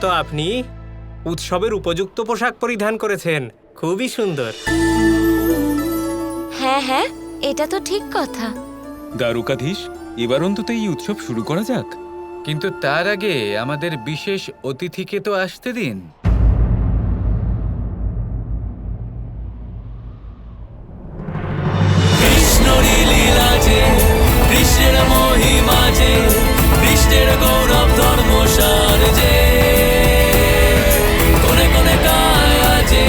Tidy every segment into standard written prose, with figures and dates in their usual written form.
বিশেষত আপনি উৎসবের উপযুক্ত পোশাক পরিধান করেছেন, খুবই সুন্দর। হ্যাঁ হ্যাঁ, এটা তো ঠিক কথা। দ্বারকাধীশ, এবার অন্তত এই উৎসব শুরু করা যাক। কিন্তু তার আগে আমাদের বিশেষ অতিথিকে তো আসতে দিন। কৃষ্ণের মহিমা যে, কৃষ্ণের গৌরব ধর্ম সার যে, কোনে কোনে কায়া যে,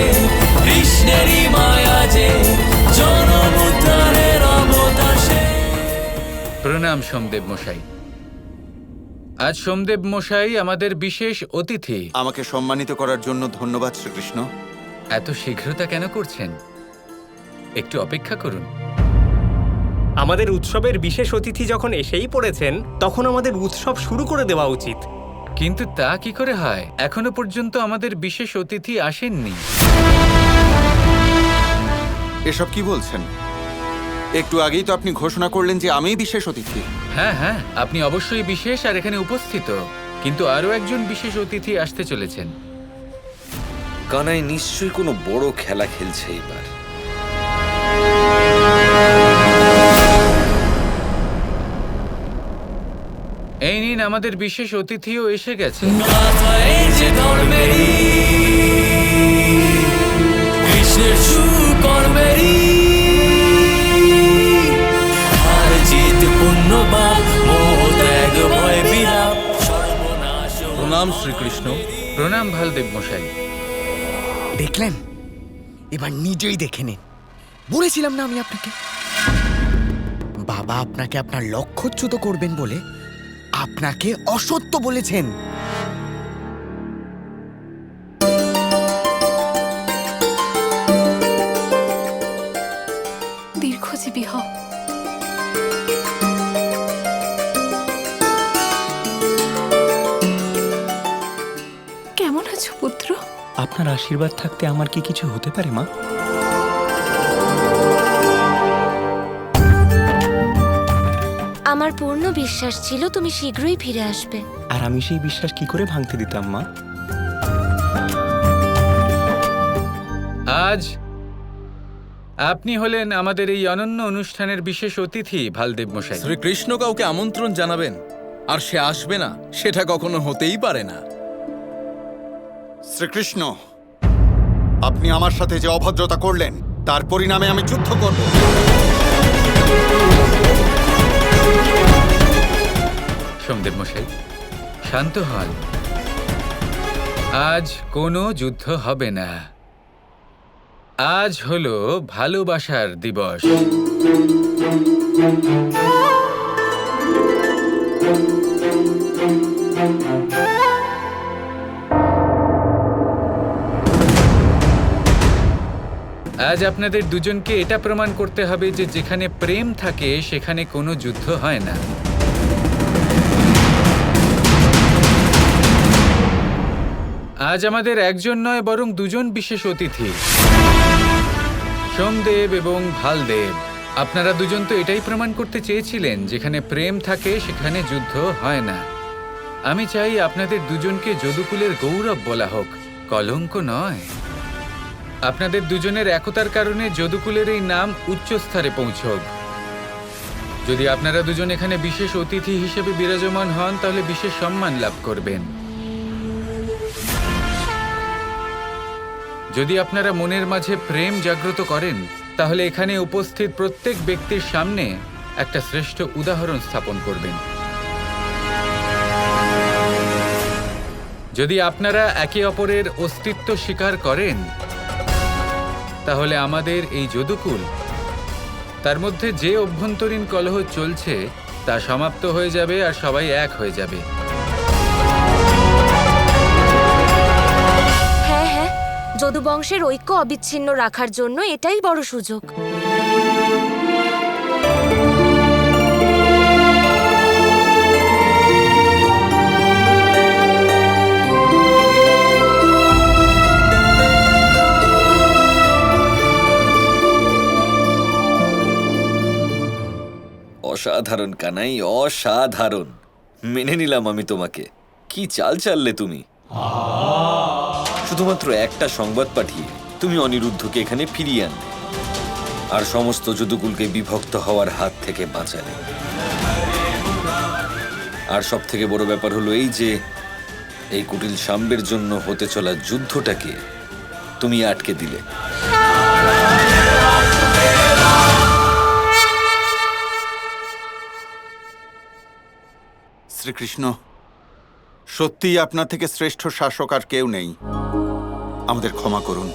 কৃষ্ণেরই মায়া যে, জনম উদ্ধারের অবতার সে। প্রণাম সোমদেব মশাই। আজ সোমদেব মশাই আমাদের বিশেষ অতিথি। আমাকে সম্মানিত করার জন্য ধন্যবাদ শ্রীকৃষ্ণ। এত শীঘ্রতা কেন করছেন? একটু অপেক্ষা করুন। আমাদের উৎসবের বিশেষ অতিথি যখন এসেই পড়েছেন, তখন আমাদের উৎসব শুরু করে দেওয়া উচিত। কিন্তু তা কি করে হয়? এখনো পর্যন্ত আমাদের বিশেষ অতিথি আসেননি। এসব কি বলছেন? একটু আগেই তো আপনি ঘোষণা করলেন যে আমিই বিশেষ অতিথি। হ্যাঁ হ্যাঁ, আপনি অবশ্যই বিশেষ আর এখানে উপস্থিত, কিন্তু আরও একজন বিশেষ অতিথি আসতে চলেছেন। কানাই নিশ্চয়ই কোনো বড় খেলা খেলছে এবার। এই নিন, আমাদের বিশেষ অতিথিও এসে গেছে। এই যে ধর্মেরই, কৃষ্ণের সুকর্মেরই, আর জিত পুণ্য পাপ, মোহ ত্যাগ ভয় বিলাপ, সর্বনাশ। প্রণাম শ্রীকৃষ্ণ। প্রণাম ভালদেব মশাই। দেখলেন? এবার নিজেই দেখে নিন। বলেছিলাম না আমি আপনাকে, বাবা আপনাকে আপনার লক্ষ্যচ্যুত করবেন বলে আপনাকে অসত্য বলেছেন। দীর্ঘজীবী হও। কেমন আছো পুত্র? আপনার আশীর্বাদ থাকতে আমার কি কিছু হতে পারে মা? আমার পূর্ণ বিশ্বাস ছিল তুমি শীঘ্রই ফিরে আসবে। আর আমি সেই বিশ্বাস কি করে ভাঙতে দিতাম মা? আজ আপনি হলেন আমাদের এই অনন্য অনুষ্ঠানের বিশেষ অতিথি ভালদেব মশাই। শ্রীকৃষ্ণ কাউকে আমন্ত্রণ জানাবেন আর সে আসবে না, সেটা কখনো হতেই পারে না। শ্রীকৃষ্ণ, আপনি আমার সাথে যে অভদ্রতা করলেন তার পরিণামে আমি যুদ্ধ করব। সোমদেব মশাই, শান্ত হন। আজ কোনো যুদ্ধ হবে না। আজ হলো ভালোবাসার দিবস। আজ আপনাদের দুজনকে এটা প্রমাণ করতে হবে যে যেখানে প্রেম থাকে সেখানে কোনো যুদ্ধ হয় না। আজ আমাদের একজন নয় বরং দুজন বিশেষ অতিথি, সোমদেব এবং ভালদেব। আপনারা দুজন তো এটাই প্রমাণ করতে চেয়েছিলেন যেখানে প্রেম থাকে সেখানে যুদ্ধ হয় না। আমি চাই আপনাদের দুজনকে যদুকুলের গৌরব বলা হোক, কলঙ্ক নয়। আপনাদের দুজনের একতার কারণে যদুকুলের এই নাম উচ্চ স্তরে পৌঁছক। যদি আপনারা দুজন এখানে বিশেষ অতিথি হিসেবে বিরাজমান হন তাহলে বিশেষ সম্মান লাভ করবেন। যদি আপনারা মনের মাঝে প্রেম জাগ্রত করেন তাহলে এখানে উপস্থিত প্রত্যেক ব্যক্তির সামনে একটা শ্রেষ্ঠ উদাহরণ স্থাপন করবেন। যদি আপনারা একে অপরের অস্তিত্ব স্বীকার করেন তাহলে আমাদের এই যদুকুল, তার মধ্যে যে অভ্যন্তরীণ কলহ চলছে তা সমাপ্ত হয়ে যাবে আর সবাই এক হয়ে যাবে। হ্যাঁ হ্যাঁ, যদু বংশের ঐক্য অবিচ্ছিন্ন রাখার জন্য এটাই বড় সুযোগ। অসাধারণ কানাই, অসাধারণ। মেনে নিলাম আমি তোমাকে। কি চাল চাললে তুমি। শুধুমাত্র একটা সংবাদ পাঠিয়ে তুমি অনিরুদ্ধকে এখানে ফিরিয়ে আনলে আর সমস্ত যদুকুলকে বিভক্ত হওয়ার হাত থেকে বাঁচালে। আর সব থেকে বড় ব্যাপার হলো এই যে এই কুটিল সাম্বের জন্য হতে চলা যুদ্ধটাকে তুমি আটকে দিলে। শ্রীকৃষ্ণ, সত্যিই আপনার থেকে শ্রেষ্ঠ শাসক আর কেউ নেই। আমাদের ক্ষমা করুন।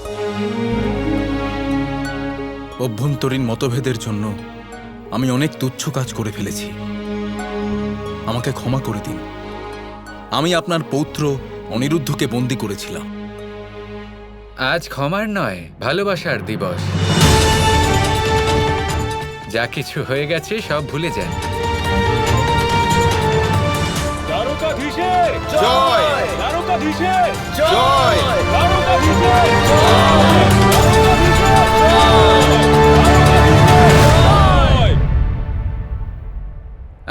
অভ্যন্তরীণ মতভেদের জন্য আমি অনেক তুচ্ছ কাজ করে ফেলেছি। আমাকে ক্ষমা করে দিন। আমি আপনার পৌত্র অনিরুদ্ধকে বন্দী করেছিলাম। আজ ক্ষমার নয়, ভালোবাসার দিবস। যা কিছু হয়ে গেছে সব ভুলে যান। জয়! জয়!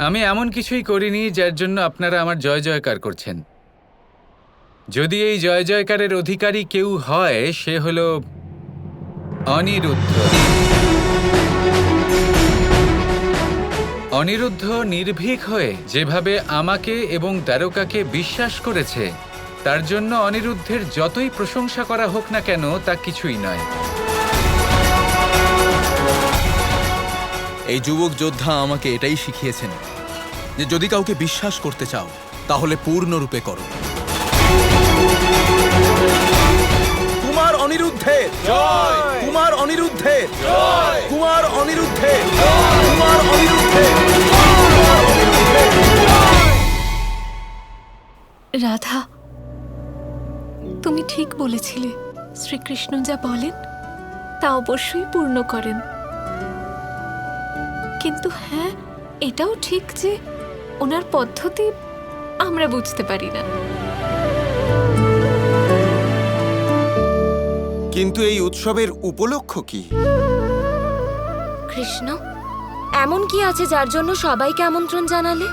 আমি এমন কিছুই করিনি যার জন্য আপনারা আমার জয় জয়কার করছেন। যদি এই জয় জয়কারের অধিকারী কেউ হয়, সে হল অনিরুদ্ধ। অনিরুদ্ধ নির্ভীক হয়ে যেভাবে আমাকে এবং দ্বারকাকে বিশ্বাস করেছে, তার জন্য অনিরুদ্ধের যতই প্রশংসা করা হোক না কেন তা কিছুই নয়। এই যুবক যোদ্ধা আমাকে এটাই শিখিয়েছেন যে যদি কাউকে বিশ্বাস করতে চাও তাহলে পূর্ণরূপে করো। কুমার অনিরুদ্ধের জয়! কুমার অনিরুদ্ধের জয়! কুমার অনিরুদ্ধের জয়! কুমার অনিরুদ্ধের রাধা, তুমি ঠিক বলেছিলে। শ্রীকৃষ্ণ যা বলেন তা অবশ্যই পূর্ণ করেন। কিন্তু হ্যাঁ, এটাও ঠিক যে ওনার পদ্ধতি আমরা বুঝতে পারি না। কিন্তু এই উৎসবের উপলক্ষ কি? কৃষ্ণ, এমন কি আছে যার জন্য সবাইকে আমন্ত্রণ জানালে?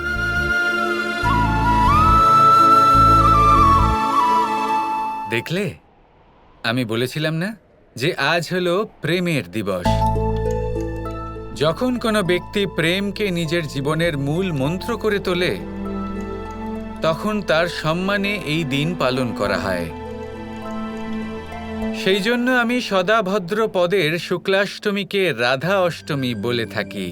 দেখলে, আমি বলেছিলাম না যে আজ হলো প্রেমের দিবস। যখন কোনো ব্যক্তি প্রেমকে নিজের জীবনের মূল মন্ত্র করে তোলে, তখন তার সম্মানে এই দিন পালন করা হয়। সেই জন্য আমি সদা ভদ্র পদের শুক্লাষ্টমীকে রাধা অষ্টমী বলে থাকি।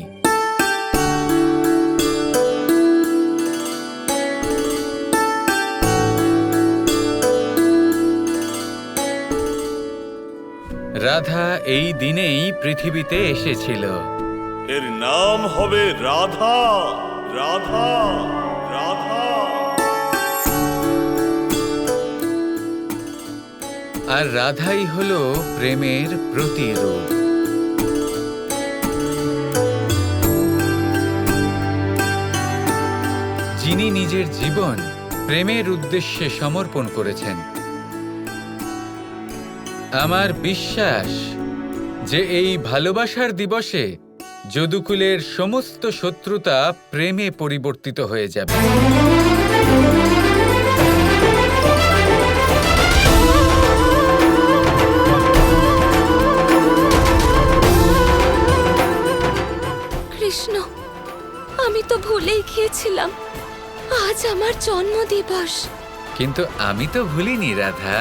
রাধা এই দিনেই পৃথিবীতে এসেছিল। এর নাম হবে রাধা। রাধা, রাধা। আর রাধাই হল প্রেমের প্রতিরূপ। যিনি নিজের জীবন প্রেমের উদ্দেশ্যে সমর্পণ করেছেন। আমার বিশ্বাস যে এই ভালোবাসার দিবসে যদুকুলের সমস্ত শত্রুতা প্রেমে পরিবর্তিত হয়ে যাবে। কৃষ্ণ, আমি তো ভুলেই গিয়েছিলাম আজ আমার জন্মদিবস। কিন্তু আমি তো ভুলিনি রাধা।